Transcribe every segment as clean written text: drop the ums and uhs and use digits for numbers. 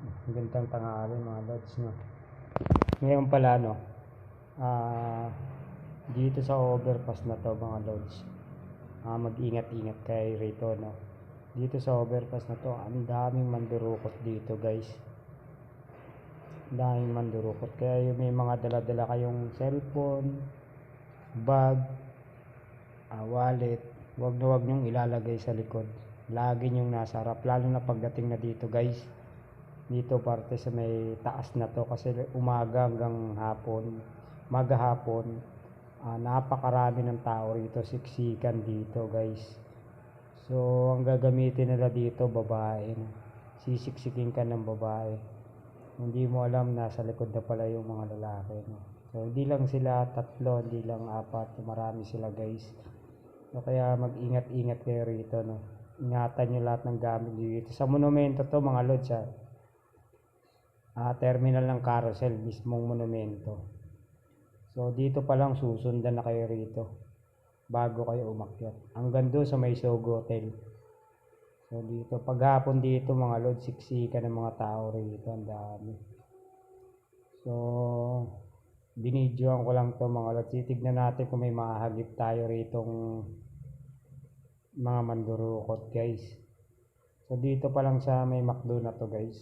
Magandang tanghali mga lods, no. Ngayon pala, no, dito sa overpass na to mga lods, mag-ingat-ingat kayo rito, no. Dito sa overpass na to, ang daming mandurukot dito, guys. Daming mandurukot. Kaya yung may mga dala-dala kayong cellphone, bag, wallet, wag nyong ilalagay sa likod. Lagi nyong nasa harap, lalo na pagdating na dito, guys. Dito parte sa may taas na to, kasi umaga hanggang hapon, maghapon, napakarami ng tao rito, siksikan dito, guys. So ang gagamitin nila dito, babae, sisiksikin ka ng babae, hindi mo alam nasa likod na pala yung mga lalaki, no? So hindi lang sila tatlo, hindi lang apat, marami sila, guys. So kaya mag-ingat-ingat kayo rito, no. Ingatan nyo lahat ng gamit dito sa monumento to mga lods, terminal ng carousel, mismong monumento. So dito pa lang susundan na kayo rito bago kayo umakyat hanggang doon sa may Sogo Hotel. So dito paghapon dito mga lods, siksikan ng mga tao rito, ang dami. So binidyoan ko lang to mga lods. Titignan natin kung may mahagip tayo ritong mga mandurukot, guys. So dito pa lang sa may McDo na to, guys,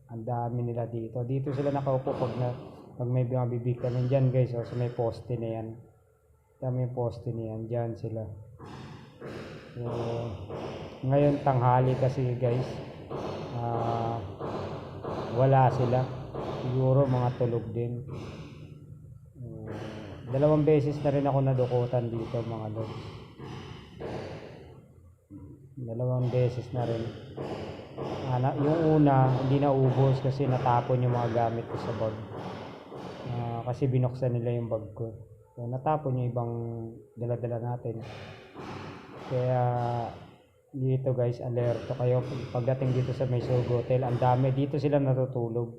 ang dami nila dito. Dito sila nakaupo pag may mabibig kami dyan, guys. So may poste na yan. Dami yung poste na yan. Dyan sila. So ngayon tanghali kasi, guys, wala sila. Siguro mga tulog din. Dalawang beses na rin ako nadukutan dito mga lods. Dalawang beses na rin. Yung una hindi naubos kasi natapon yung mga gamit ko sa bag, kasi binuksan nila yung bag ko. So natapon yung ibang dala-dala natin. Kaya dito, guys, alerto kayo pagdating dito sa may Sogo Hotel. Ang dami dito sila natutulog.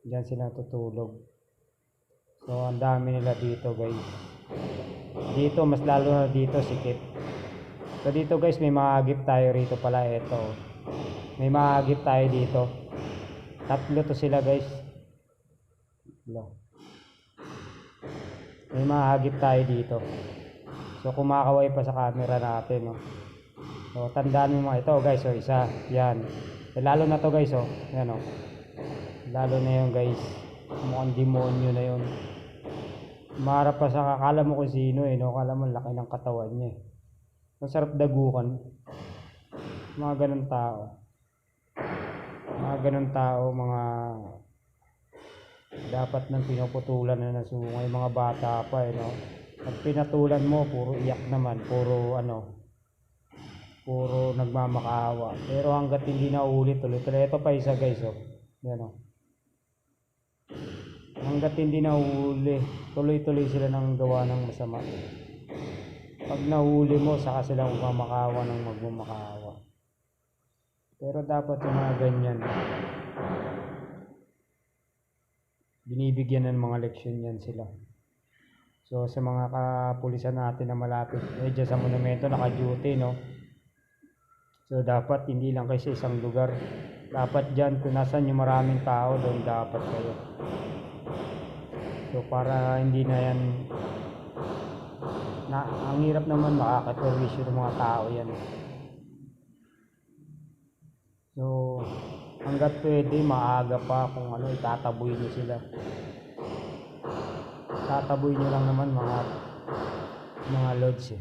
Diyan sila natutulog. So ang dami nila dito, guys. Dito mas lalo na dito sikip. So dito, guys, may mahagip tayo rito pala. Ito, may mahagip tayo dito. Tatlo to sila, guys. May mahagip tayo dito. So kumakaway pa sa camera natin, no. So tandaan mo mga ito, guys. So isa, yan. Lalo na to, guys, oh. Yan, oh. Lalo na yun, guys. Mukhang demonyo na yun. Marap pa sa kakala mo kung sino, no. Kala mo laki ng katawan niya, masarap dagukan. Mga ganun tao. Mga dapat nang pinuputulan na nasungay, mga bata pa, no. Pag pinatulan mo, puro iyak naman, puro nagmamakaawa. Pero hanggat hindi na ulit tuloy-tuloy. Ito pa isa, guys, oh. Yan, oh. Hanggat hindi na uli, tuloy-tuloy sila nang gawa ng masama. Pag nahuli mo, saka silang magmamakaawa ng magmamakaawa. Pero dapat yung mga ganyan, binibigyan ng mga leksyon yan sila. So sa mga kapulisan natin na malapit dyan sa monumento, naka-duty, no. So dapat hindi lang kayo sa isang lugar. Dapat dyan kung nasan yung maraming tao, doon dapat kayo. So para hindi na yan ang hirap naman makaka-perwisyo ng mga tao yan. So hanggat pwede, maaga pa kung itataboy nyo sila. Tataboy nyo lang naman mga lods,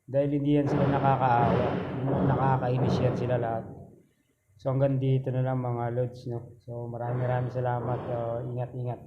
dahil hindi yan sila nakakaawa, nakakainis yan sila lahat. So hanggang dito na lang mga lods, no. So maraming salamat. Ingat-ingat.